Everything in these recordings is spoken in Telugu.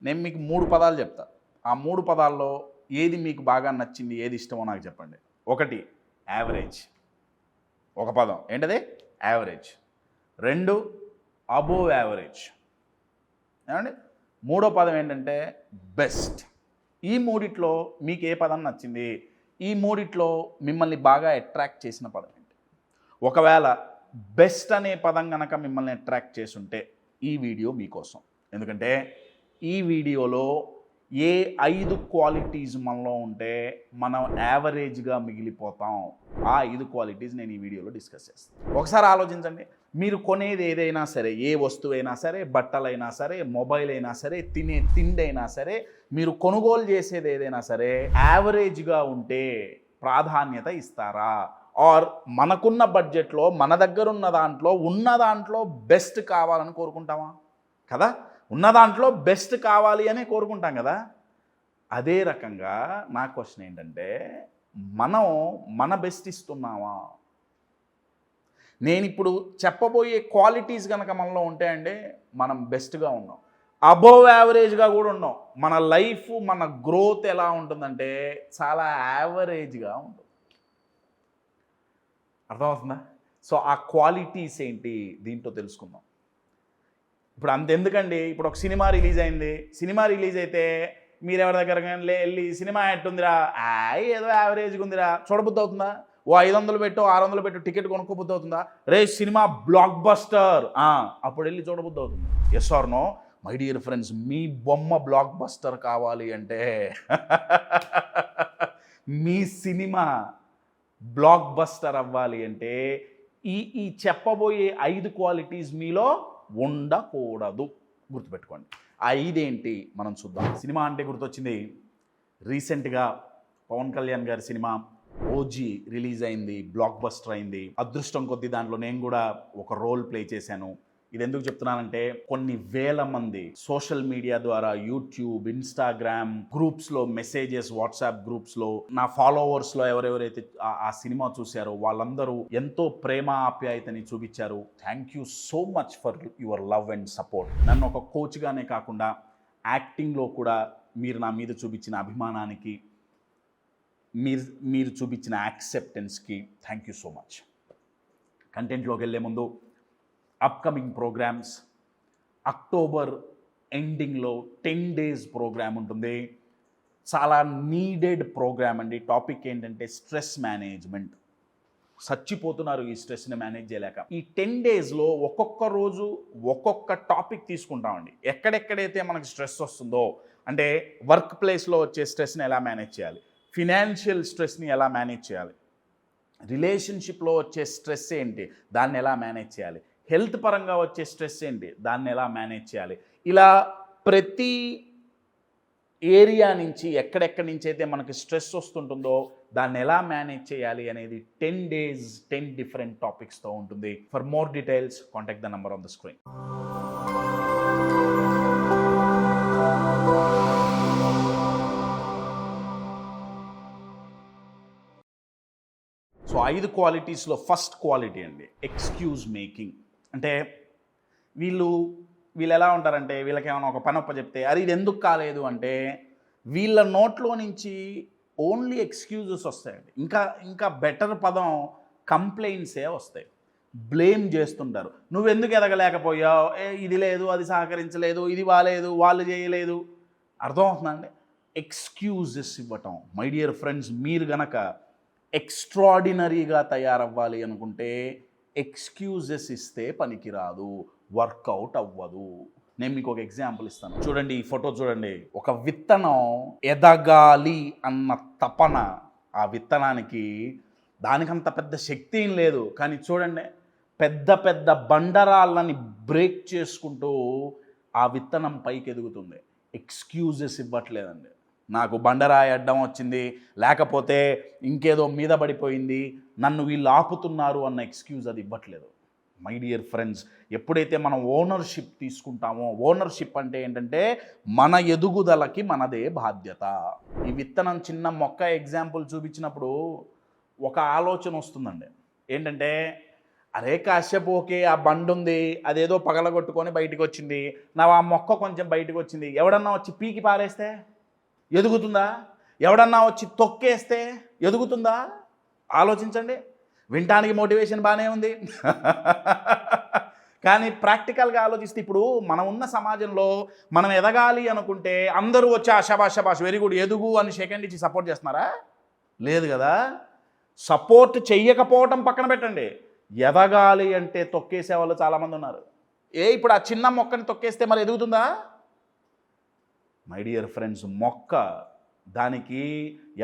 నేను మీకు 3 పదాలు చెప్తా. ఆ 3 పదాల్లో ఏది మీకు బాగా నచ్చింది, ఏది ఇష్టమో నాకు చెప్పండి. 1 యావరేజ్. ఒక పదం. ఏంటది? యావరేజ్. 2 above average. ఏమండి? మూడో పదం ఏంటంటే బెస్ట్. ఈ మూడిట్లో మీకు ఏ పదం నచ్చింది? ఈ మూడిట్లో మిమ్మల్ని బాగా అట్రాక్ట్ చేసిన పదం ఏంటి? ఒకవేళ బెస్ట్ అనే పదం గనక మిమ్మల్ని అట్రాక్ట్ చేసుంటే ఈ వీడియో మీకోసం. ఎందుకంటే ఈ వీడియోలో ఏ 5 క్వాలిటీస్ మనలో ఉంటే మనం యావరేజ్గా మిగిలిపోతాం, ఆ 5 క్వాలిటీస్ నేను ఈ వీడియోలో డిస్కస్ చేస్తాను. ఒకసారి ఆలోచించండి. మీరు కొనేది ఏదైనా సరే, ఏ వస్తువైనా సరే, బట్టలైనా సరే, మొబైల్ అయినా సరే, తినే తిండి అయినా సరే, మీరు కొనుగోలు చేసేది ఏదైనా సరే యావరేజ్గా ఉంటే ప్రాధాన్యత ఇస్తారా? ఆర్ మనకున్న బడ్జెట్లో, మన దగ్గర ఉన్న దాంట్లో బెస్ట్ కావాలని కోరుకుంటామా? కదా? ఉన్న దాంట్లో బెస్ట్ కావాలి అని కోరుకుంటాం కదా. అదే రకంగా నా క్వశ్చన్ ఏంటంటే, మనం మన బెస్ట్ ఇస్తున్నామా? నేను ఇప్పుడు చెప్పబోయే క్వాలిటీస్ కనుక మనలో ఉంటే అండి, మనం బెస్ట్గా ఉన్నాం. అబోవ్ యావరేజ్గా కూడా ఉన్నాం. మన లైఫ్, మన గ్రోత్ ఎలా ఉంటుందంటే చాలా యావరేజ్గా ఉంటుంది. అర్థమవుతుందా? సో ఆ క్వాలిటీస్ ఏంటి దీంట్లో తెలుసుకుందాం. ఇప్పుడు అంతెందుకండి, ఇప్పుడు ఒక సినిమా రిలీజ్ అయింది. సినిమా రిలీజ్ అయితే మీరు ఎవరి దగ్గర వెళ్ళి సినిమా ఎట్టుందిరా, ఏదో యావరేజ్గా ఉందిరా చూడబుద్ధి అవుతుందా? ఓ 500 పెట్టు, 600 పెట్టు టికెట్ కొనుక్కోబుద్ధి అవుతుందా? రే సినిమా బ్లాక్ బస్టర్, అప్పుడు వెళ్ళి చూడబుద్ధి అవుతుంది. Yes or no? My dear friends, మీ బొమ్మ బ్లాక్ బస్టర్ కావాలి అంటే మీ సినిమా బ్లాక్ బస్టర్ అవ్వాలి అంటే ఈ చెప్పబోయే 5 క్వాలిటీస్ మీలో ఉండకూడదు. గుర్తుపెట్టుకోండి. ఆ 5 ఏంటి మనం చూద్దాం. సినిమా అంటే గుర్తొచ్చింది, రీసెంట్గా పవన్ కళ్యాణ్ గారి సినిమా ఓజీ రిలీజ్ అయింది, బ్లాక్ బస్టర్ అయింది. అదృష్టం కొద్దీ దాంట్లో నేను కూడా ఒక రోల్ ప్లే చేశాను. ఇది ఎందుకు చెప్తున్నానంటే, కొన్ని వేల మంది సోషల్ మీడియా ద్వారా, యూట్యూబ్, ఇన్స్టాగ్రామ్ గ్రూప్స్లో మెసేజెస్, వాట్సాప్ గ్రూప్స్లో నా ఫాలోవర్స్లో ఎవరెవరైతే ఆ సినిమా చూశారో వాళ్ళందరూ ఎంతో ప్రేమ ఆప్యాయతని చూపించారు. Thank you so much for your love and support. నన్ను ఒక కోచ్గానే కాకుండా యాక్టింగ్లో కూడా మీరు నా మీద చూపించిన అభిమానానికి, మీరు చూపించిన యాక్సెప్టెన్స్కి థ్యాంక్ యూ సో మచ్. కంటెంట్లోకి వెళ్ళే ముందు, అప్కమింగ్ ప్రోగ్రామ్స్, అక్టోబర్ ఎండింగ్లో 10 days ప్రోగ్రామ్ ఉంటుంది. చాలా నీడెడ్ ప్రోగ్రామ్ అండి. టాపిక్ ఏంటంటే స్ట్రెస్ మేనేజ్మెంట్. చచ్చిపోతున్నారు ఈ స్ట్రెస్ని మేనేజ్ చేయలేక. ఈ 10 daysలో ఒక్కొక్క రోజు ఒక్కొక్క టాపిక్ తీసుకుంటామండి. ఎక్కడెక్కడైతే మనకు స్ట్రెస్ వస్తుందో, అంటే వర్క్ ప్లేస్లో వచ్చే స్ట్రెస్ని ఎలా మేనేజ్ చేయాలి, ఫినాన్షియల్ స్ట్రెస్ని ఎలా మేనేజ్ చేయాలి, రిలేషన్షిప్లో వచ్చే స్ట్రెస్ ఏంటి, దాన్ని ఎలా మేనేజ్ చేయాలి, హెల్త్ పరంగా వచ్చే స్ట్రెస్ ఏంటి, దాన్ని ఎలా మేనేజ్ చేయాలి, ఇలా ప్రతి ఏరియా నుంచి ఎక్కడెక్కడి నుంచి అయితే మనకి స్ట్రెస్ వస్తుంటుందో దాన్ని ఎలా మేనేజ్ చేయాలి అనేది 10 days 10 different టాపిక్స్తో ఉంటుంది. For more details contact the number on the screen. So 5 క్వాలిటీస్లో ఫస్ట్ క్వాలిటీ అండి, ఎక్స్క్యూజ్ మేకింగ్. అంటే వీళ్ళు ఎలా ఉంటారంటే, వీళ్ళకి ఏమైనా ఒక పని చెప్తే అది ఇది ఎందుకు కాలేదు అంటే వీళ్ళ నోట్లో నుంచి ఓన్లీ ఎక్స్క్యూజెస్ వస్తాయండి. ఇంకా బెటర్ పదం కంప్లైంట్సే వస్తాయి. బ్లేమ్ చేస్తుంటారు. నువ్వెందుకు ఎదగలేకపోయావు, ఇది లేదు, అది సహకరించలేదు, ఇది బాలేదు, వాళ్ళు చేయలేదు. అర్థమవుతుందండి? ఎక్స్క్యూజెస్ ఇవ్వటం. మై డియర్ ఫ్రెండ్స్, మీరు గనక ఎక్స్ట్రాడినరీగా తయారవ్వాలి అనుకుంటే ఎక్స్క్యూజెస్ ఇస్తే పనికిరాదు, వర్కౌట్ అవ్వదు. నేను మీకు ఒక ఎగ్జాంపుల్ ఇస్తాను. చూడండి, ఈ ఫోటో చూడండి. ఒక విత్తనం ఎదగాలి అన్న తపన, ఆ విత్తనానికి దానికంత పెద్ద శక్తి ఏం లేదు, కానీ చూడండి పెద్ద పెద్ద బండరాళ్ళని బ్రేక్ చేసుకుంటూ ఆ విత్తనం పైకి ఎదుగుతుంది. ఎక్స్క్యూజెస్ ఇవ్వట్లేదండి. నాకు బండరాయి అడ్డం వచ్చింది, లేకపోతే ఇంకేదో మీద పడిపోయింది, నన్ను వీళ్ళు ఆపుతున్నారు అన్న ఎక్స్క్యూజ్ అది ఇవ్వట్లేదు. మై డియర్ ఫ్రెండ్స్, ఎప్పుడైతే మనం ఓనర్షిప్ తీసుకుంటామో, ఓనర్షిప్ అంటే ఏంటంటే మన ఎదుగుదలకి మనదే బాధ్యత. ఈ విత్తనం చిన్న మొక్క ఎగ్జాంపుల్ చూపించినప్పుడు ఒక ఆలోచన వస్తుందండి. ఏంటంటే అరే కాశ్యప్ ఓకే, ఆ బండి ఉంది, అదేదో పగలగొట్టుకొని బయటికి వచ్చింది, నా ఆ మొక్క కొంచెం బయటకు వచ్చింది, ఎవడన్నా వచ్చి పీకి పారేస్తే ఎదుగుతుందా? ఎవడన్నా వచ్చి తొక్కేస్తే ఎదుగుతుందా? ఆలోచించండి. వినటానికి మోటివేషన్ బాగానే ఉంది. కానీ ప్రాక్టికల్గా ఆలోచిస్తే ఇప్పుడు మనం ఉన్న సమాజంలో మనం ఎదగాలి అనుకుంటే అందరూ వచ్చి ఆ శబాష్ శబాష్ వెరీ గుడ్ ఎదుగు అని సెకండ్ ఇచ్చి సపోర్ట్ చేస్తున్నారా? లేదు కదా. సపోర్ట్ చెయ్యకపోవటం పక్కన పెట్టండి, ఎదగాలి అంటే తొక్కేసే వాళ్ళు చాలామంది ఉన్నారు. ఇప్పుడు ఆ చిన్న మొక్కని తొక్కేస్తే మరి ఎదుగుతుందా? మై డియర్ ఫ్రెండ్స్, మొక్క దానికి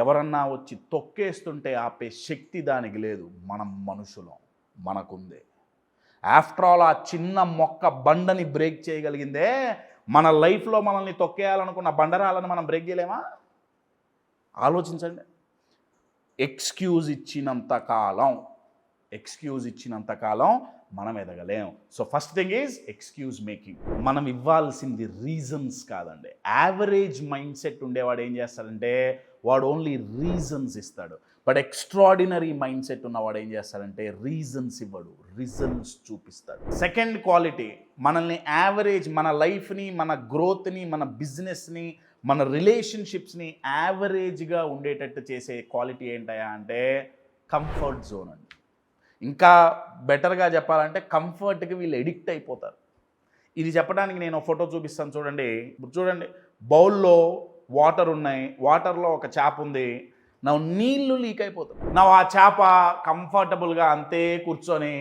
ఎవరన్నా వచ్చి తొక్కేస్తుంటే ఆపే శక్తి దానికి లేదు. మనం మనుషులం, మనకుంది. ఆఫ్టర్ ఆల్ ఆ చిన్న మొక్క బండని బ్రేక్ చేయగలిగిందే, మన లైఫ్లో మనల్ని తొక్కేయాలనుకున్న బండరాలను మనం బ్రేక్ చేయలేమా? ఆలోచించండి. ఎక్స్క్యూజ్ ఇచ్చినంత కాలం మనం ఎదగలేం. So first thing is excuse making. మనం ఇవ్వాల్సింది రీజన్స్ కాదండి. యావరేజ్ మైండ్ సెట్ ఉండేవాడు ఏం చేస్తాడంటే వాడు ఓన్లీ రీజన్స్ ఇస్తాడు. బట్ ఎక్స్ట్రాడినరీ మైండ్ సెట్ ఉన్నవాడు ఏం చేస్తాడంటే రీజన్స్ ఇవ్వడు, రిజల్ట్స్ చూపిస్తాడు. సెకండ్ క్వాలిటీ, మనల్ని యావరేజ్, మన లైఫ్ని, మన గ్రోత్ని, మన బిజినెస్ని, మన రిలేషన్షిప్స్ని యావరేజ్గా ఉండేటట్టు చేసే క్వాలిటీ ఏంటయా అంటే కంఫర్ట్ జోన్ అండి. ఇంకా బెటర్గా చెప్పాలంటే కంఫర్ట్కి వీళ్ళు ఎడిక్ట్ అయిపోతారు. ఇది చెప్పడానికి నేను ఫోటో చూపిస్తాను చూడండి. ఇప్పుడు చూడండి, బౌల్లో వాటర్ ఉన్నాయి, వాటర్లో ఒక చేప ఉంది, నా నీళ్లు లీక్ అయిపోతుంది. నా ఆ చేప కంఫర్టబుల్గా అంతే కూర్చొని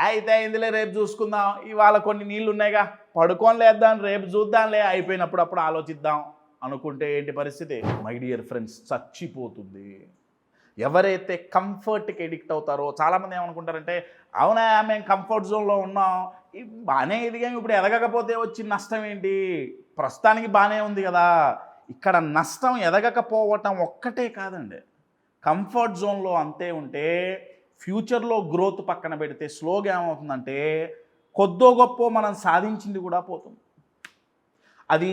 అయితే అయిందిలే రేపు చూసుకుందాం, ఇవాళ కొన్ని నీళ్ళు ఉన్నాయిగా పడుకొని లేద్దాం, రేపు చూద్దాంలే, అయిపోయినప్పుడు అప్పుడు ఆలోచిద్దాం అనుకుంటే ఏంటి పరిస్థితి? మై డియర్ ఫ్రెండ్స్, చచ్చిపోతుంది. ఎవరైతే కంఫర్ట్కి ఎడిక్ట్ అవుతారో, చాలామంది ఏమనుకుంటారంటే అవునా మేము కంఫర్ట్ జోన్లో ఉన్నాం, బాగానే ఎదిగాం, ఇప్పుడు ఎదగకపోతే వచ్చిన నష్టం ఏంటి, ప్రస్తుతానికి బాగానే ఉంది కదా. ఇక్కడ నష్టం ఎదగకపోవటం ఒక్కటే కాదండి. కంఫర్ట్ జోన్లో అంతే ఉంటే ఫ్యూచర్లో గ్రోత్ పక్కన పెడితే స్లోగా ఏమవుతుందంటే కొద్దో గొప్ప మనం సాధించింది కూడా పోతుంది. అది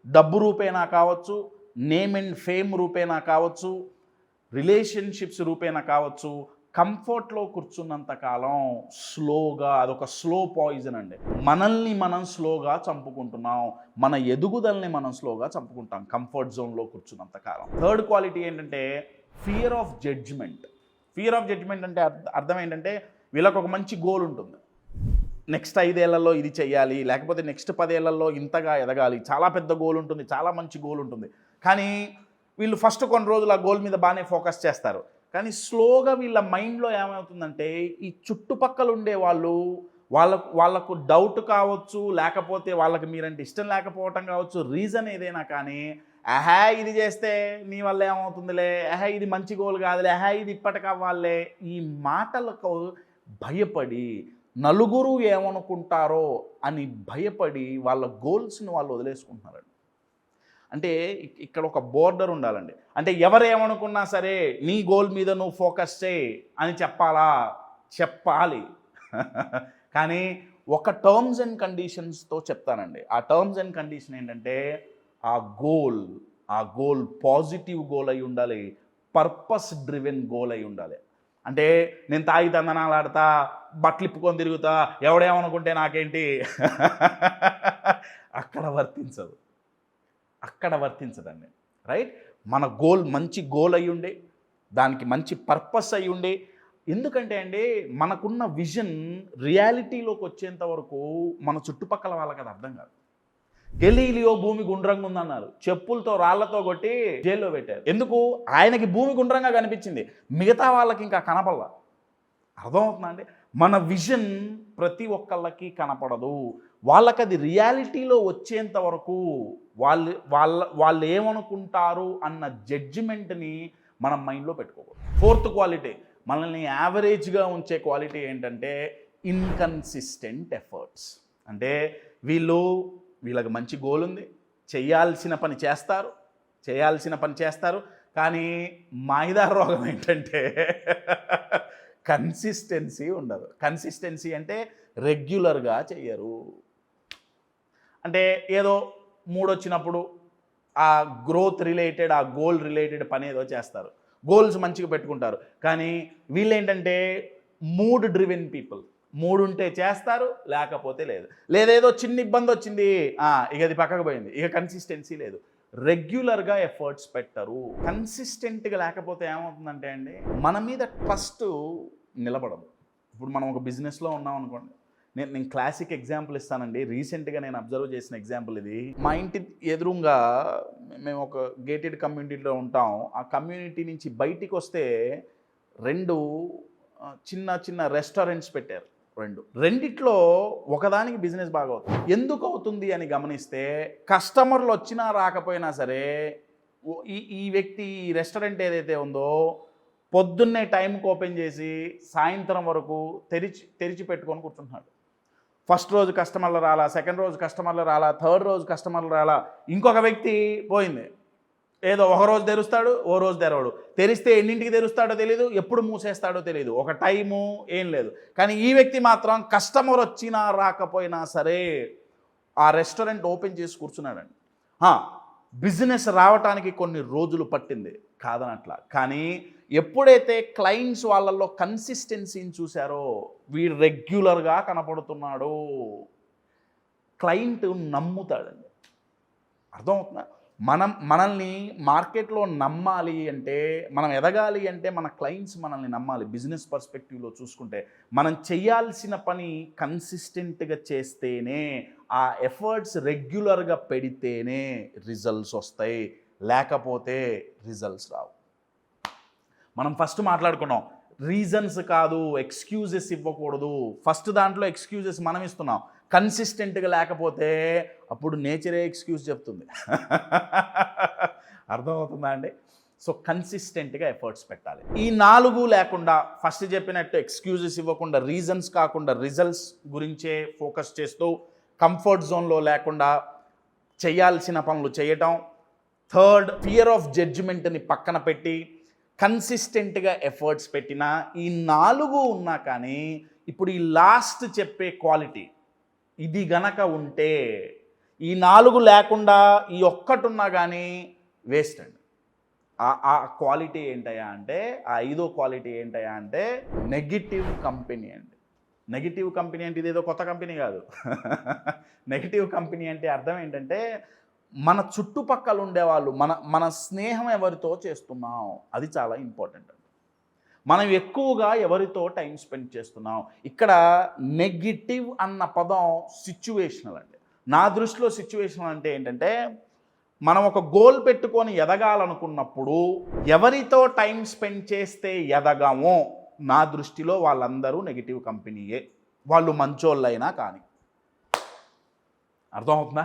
డబ్బు రూపేనా కావచ్చు, నేమ్ అండ్ ఫేమ్ రూపేనా కావచ్చు, రిలేషన్షిప్స్ రూపేనా కావచ్చు. కంఫర్ట్లో కూర్చున్నంత కాలం స్లోగా, అదొక స్లో పాయిజన్ అండి. మనల్ని మనం స్లోగా చంపుకుంటున్నాం, మన ఎదుగుదలని మనం స్లోగా చంపుకుంటాం కంఫర్ట్ జోన్లో కూర్చున్నంత కాలం. థర్డ్ క్వాలిటీ ఏంటంటే fear of judgement. Fear of judgement అంటే అర్థం ఏంటంటే వీళ్ళకి ఒక మంచి గోల్ ఉంటుంది, నెక్స్ట్ 5 ఏళ్లలో ఇది చెయ్యాలి, లేకపోతే నెక్స్ట్ 10 ఏళ్లలో ఇంతగా ఎదగాలి, చాలా పెద్ద గోల్ ఉంటుంది, చాలా మంచి గోల్ ఉంటుంది. కానీ వీళ్ళు ఫస్ట్ కొన్ని రోజులు ఆ గోల్ మీద బాగానే ఫోకస్ చేస్తారు. కానీ స్లోగా వీళ్ళ మైండ్లో ఏమవుతుందంటే ఈ చుట్టుపక్కల ఉండే వాళ్ళకు డౌట్ కావచ్చు, లేకపోతే వాళ్ళకి మీరంటే ఇష్టం లేకపోవటం కావచ్చు, రీజన్ ఏదైనా కానీ ఇది చేస్తే నీ వల్ల ఏమవుతుందిలే, ఇది మంచి గోల్ కాదులే, ఇది ఇప్పటికి అవ్వాలే, ఈ మాటలకు భయపడి నలుగురు ఏమనుకుంటారో అని భయపడి వాళ్ళ గోల్స్ని వాళ్ళు వదిలేసుకుంటున్నారండి. అంటే ఇక్కడ ఒక బోర్డర్ ఉండాలండి. అంటే ఎవరు ఏమనుకున్నా సరే నీ గోల్ మీద నువ్వు ఫోకస్ చేయి అని చెప్పాలి. కానీ ఒక టర్మ్స్ అండ్ కండిషన్స్తో చెప్తానండి. ఆ టర్మ్స్ అండ్ కండిషన్ ఏంటంటే ఆ గోల్ పాజిటివ్ గోల్ అయి ఉండాలి, పర్పస్ డ్రివెన్ గోల్ అయి ఉండాలి. అంటే నేను తాగి తందనాలు ఆడతా, బట్టలు ఇప్పుకొని తిరుగుతా, ఎవడేమనుకుంటే నాకేంటి, అక్కడ వర్తించదండి. రైట్? మన గోల్ మంచి గోల్ అయి ఉండే, దానికి మంచి పర్పస్ అయి ఉండే. ఎందుకంటే అండి మనకున్న విజన్ రియాలిటీలోకి వచ్చేంత వరకు మన చుట్టుపక్కల వాళ్ళకి అది అర్థం కాదు. గెలీలియో భూమి గుండ్రంగా ఉందన్నారు, చెప్పులతో రాళ్లతో కొట్టి జైల్లో పెట్టారు. ఎందుకు? ఆయనకి భూమి గుండ్రంగా కనిపించింది, మిగతా వాళ్ళకి ఇంకా కనపడలా. అర్థమవుతుందా అండి? మన విజన్ ప్రతి ఒక్కళ్ళకి కనపడదు. వాళ్ళకి అది రియాలిటీలో వచ్చేంత వరకు వాళ్ళు ఏమనుకుంటారు అన్న జడ్జిమెంట్ని మనం మైండ్లో పెట్టుకోకూడదు. ఫోర్త్ క్వాలిటీ, మనల్ని యావరేజ్గా ఉంచే క్వాలిటీ ఏంటంటే ఇన్కన్సిస్టెంట్ ఎఫర్ట్స్. అంటే వీళ్ళకి మంచి గోల్ ఉంది, చేయాల్సిన పని చేస్తారు, కానీ మాయిదారు రోగం ఏంటంటే కన్సిస్టెన్సీ ఉండదు. కన్సిస్టెన్సీ అంటే రెగ్యులర్గా చెయ్యరు. అంటే ఏదో మూడొచ్చినప్పుడు ఆ గ్రోత్ రిలేటెడ్, ఆ గోల్ రిలేటెడ్ పని ఏదో చేస్తారు, గోల్స్ మంచిగా పెట్టుకుంటారు. కానీ వీళ్ళేంటంటే మూడ్ డ్రివెన్ పీపుల్. మూడు ఉంటే చేస్తారు, లేకపోతే లేదు. లేదేదో చిన్న ఇబ్బంది వచ్చింది, ఇక అది పక్కకు పోయింది, ఇక కన్సిస్టెన్సీ లేదు. రెగ్యులర్గా ఎఫర్ట్స్ పెట్టరు. కన్సిస్టెంట్గా లేకపోతే ఏమవుతుందంటే అండి, మన మీద ట్రస్ట్ నిలబడదు. ఇప్పుడు మనం ఒక బిజినెస్లో ఉన్నాం అనుకోండి, నేను క్లాసిక్ ఎగ్జాంపుల్ ఇస్తానండి. రీసెంట్గా నేను అబ్జర్వ్ చేసిన ఎగ్జాంపుల్ ఇది. మా ఇంటి ఎదురుగా మేము ఒక గేటెడ్ కమ్యూనిటీలో ఉంటాం. ఆ కమ్యూనిటీ నుంచి బయటికి వస్తే రెండు చిన్న చిన్న రెస్టారెంట్స్ పెట్టారు. రెండిట్లో ఒకదానికి బిజినెస్ బాగా అవుతుంది. ఎందుకు అవుతుంది అని గమనిస్తే, కస్టమర్లు వచ్చినా రాకపోయినా సరే ఈ వ్యక్తి ఈ రెస్టారెంట్ ఏదైతే ఉందో పొద్దున్నే టైంకి ఓపెన్ చేసి సాయంత్రం వరకు తెరిచి పెట్టుకొని కూర్చుంటున్నాడు. ఫస్ట్ రోజు కస్టమర్లు రాలా, సెకండ్ రోజు కస్టమర్లు రాలా, థర్డ్ రోజు కస్టమర్లు రాలా. ఇంకొక వ్యక్తి పోయింది, ఏదో ఒక రోజు తెరుస్తాడు, ఓ రోజు తెరవడు. తెరిస్తే ఎన్నింటికి తెరుస్తాడో తెలియదు, ఎప్పుడు మూసేస్తాడో తెలియదు, ఒక టైము ఏం లేదు. కానీ ఈ వ్యక్తి మాత్రం కస్టమర్ వచ్చినా రాకపోయినా సరే ఆ రెస్టారెంట్ ఓపెన్ చేసి కూర్చున్నాడండి. బిజినెస్ రావటానికి కొన్ని రోజులు పట్టింది కాదనట్లా, కానీ ఎప్పుడైతే క్లయింట్స్ వాళ్ళల్లో కన్సిస్టెన్సీని చూశారో, వీడు రెగ్యులర్గా కనపడుతున్నాడు, క్లయింట్ నమ్ముతాడండి. అర్థమవుతుందా? మనల్ని మార్కెట్లో నమ్మాలి అంటే, మనం ఎదగాలి అంటే మన క్లయింట్స్ మనల్ని నమ్మాలి. బిజినెస్ పర్స్పెక్టివ్లో చూసుకుంటే మనం చేయాల్సిన పని కన్సిస్టెంట్గా చేస్తేనే, ఆ ఎఫర్ట్స్ రెగ్యులర్గా పెడితేనే రిజల్ట్స్ వస్తాయి, లేకపోతే రిజల్ట్స్ రావు. మనం ఫస్ట్ మాట్లాడుకున్నాం, రీజన్స్ కాదు, ఎక్స్క్యూజెస్ ఇవ్వకూడదు. ఫస్ట్ దాంట్లో ఎక్స్క్యూజెస్ మనం ఇస్తున్నాం. కన్సిస్టెంట్గా లేకపోతే అప్పుడు నేచరే ఎక్స్క్యూజ్ చెప్తుంది. అర్థమవుతుందా అండి? సో కన్సిస్టెంట్గా ఎఫర్ట్స్ పెట్టాలి. ఈ 4 లేకుండా, ఫస్ట్ చెప్పినట్టు ఎక్స్క్యూజెస్ ఇవ్వకుండా, రీజన్స్ కాకుండా రిజల్ట్స్ గురించే ఫోకస్ చేస్తూ, కంఫర్ట్ జోన్లో లేకుండా చేయాల్సిన పనులు చేయటం. థర్డ్, ఫియర్ ఆఫ్ జడ్జిమెంట్ని పక్కన పెట్టి కన్సిస్టెంట్గా ఎఫర్ట్స్ పెట్టినా, ఈ 4 ఉన్నా కానీ ఇప్పుడు ఈ లాస్ట్ చెప్పే క్వాలిటీ ఇది గనక ఉంటే, ఈ 4 లేకుండా ఈ ఒక్కటి ఉన్నా కానీ వేస్ట్ అండి. ఆ క్వాలిటీ ఏంటయ్యా అంటే, ఆ 5వ క్వాలిటీ ఏంటయ్యా అంటే నెగిటివ్ కంపెనీ అండి. నెగిటివ్ కంపెనీ అంటే ఇదేదో కొత్త కంపెనీ కాదు. నెగిటివ్ కంపెనీ అంటే అర్థం ఏంటంటే, మన చుట్టుపక్కల ఉండేవాళ్ళు, మన స్నేహం ఎవరితో చేస్తున్నాం, అది చాలా ఇంపార్టెంట్. మనం ఎక్కువగా ఎవరితో టైం స్పెండ్ చేస్తున్నాం. ఇక్కడ నెగిటివ్ అన్న పదం సిచ్యువేషనల్ అండి. నా దృష్టిలో సిచ్యువేషనల్ అంటే ఏంటంటే, మనం ఒక గోల్ పెట్టుకొని ఎదగాలనుకున్నప్పుడు ఎవరితో టైం స్పెండ్ చేస్తే ఎదగమో, నా దృష్టిలో వాళ్ళందరూ నెగిటివ్ కంపెనీయే, వాళ్ళు మంచోళ్ళైనా కానీ. అర్థమవుతుందా?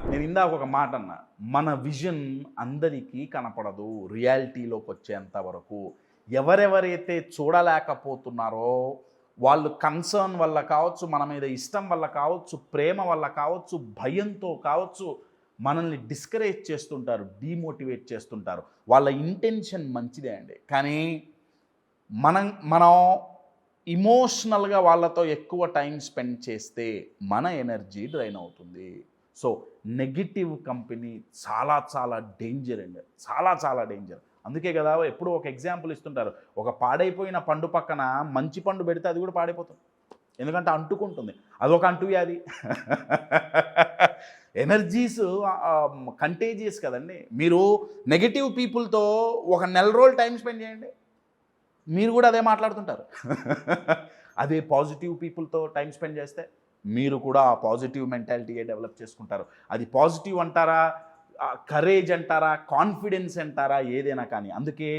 నేను ఇందాక ఒక మాట అన్నా, మన విజన్ అందరికీ కనపడదు రియాలిటీలోకి వచ్చేంత వరకు. ఎవరెవరైతే చూడలేకపోతున్నారో వాళ్ళు కన్సర్న్ వల్ల కావచ్చు, మన మీద ఇష్టం వల్ల కావచ్చు, ప్రేమ వల్ల కావచ్చు, భయంతో కావచ్చు, మనల్ని డిస్కరేజ్ చేస్తుంటారు, డీమోటివేట్ చేస్తుంటారు. వాళ్ళ ఇంటెన్షన్ మంచిదే అండి, కానీ మనం ఇమోషనల్గా వాళ్ళతో ఎక్కువ టైం స్పెండ్ చేస్తే మన ఎనర్జీ డ్రైన్ అవుతుంది. సో నెగిటివ్ కంపెనీ చాలా చాలా డేంజర్ అండి, చాలా చాలా డేంజర్. అందుకే కదా ఎప్పుడు ఒక ఎగ్జాంపుల్ ఇస్తుంటారు, ఒక పాడైపోయిన పండు పక్కన మంచి పండు పెడితే అది కూడా పాడైపోతుంది, ఎందుకంటే అంటుకుంటుంది, అదొక అంటువ్యాధి. ఎనర్జీస్ కంటేజియస్ కదండి. మీరు నెగిటివ్ పీపుల్తో ఒక నెల రోజులు టైం స్పెండ్ చేయండి, మీరు కూడా అదే మాట్లాడుతుంటారు. అదే పాజిటివ్ పీపుల్తో టైం స్పెండ్ చేస్తే మీరు కూడా ఆ పాజిటివ్ మెంటాలిటీయే డెవలప్ చేసుకుంటారు. అది పాజిటివ్ అంటారా, కరేజ్ అంటారా, కాన్ఫిడెన్స్ అంటారా, ఏదైనా కానీ. అందుకే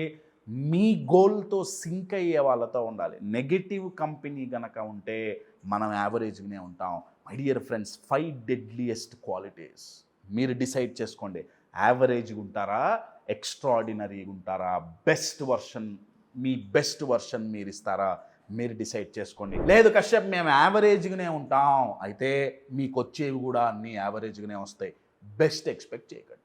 మీ గోల్తో సింక్ అయ్యే వాళ్ళతో ఉండాలి. నెగిటివ్ కంపెనీ గనక ఉంటే మనం యావరేజ్గానే ఉంటాం. My dear friends, 5 deadliest qualities మీరు డిసైడ్ చేసుకోండి. యావరేజ్గా ఉంటారా, ఎక్స్ట్రాడినరీగా ఉంటారా, బెస్ట్ వర్షన్, మీ బెస్ట్ వర్షన్ మీరు ఇస్తారా, మీరు డిసైడ్ చేసుకోండి. లేదు కశ్యప్ మేము యావరేజ్గానే ఉంటాం, అయితే మీకు వచ్చేవి కూడా అన్నీ యావరేజ్గానే వస్తాయి. బెస్ట్ ఎక్స్పెక్ట్ చేయకండి.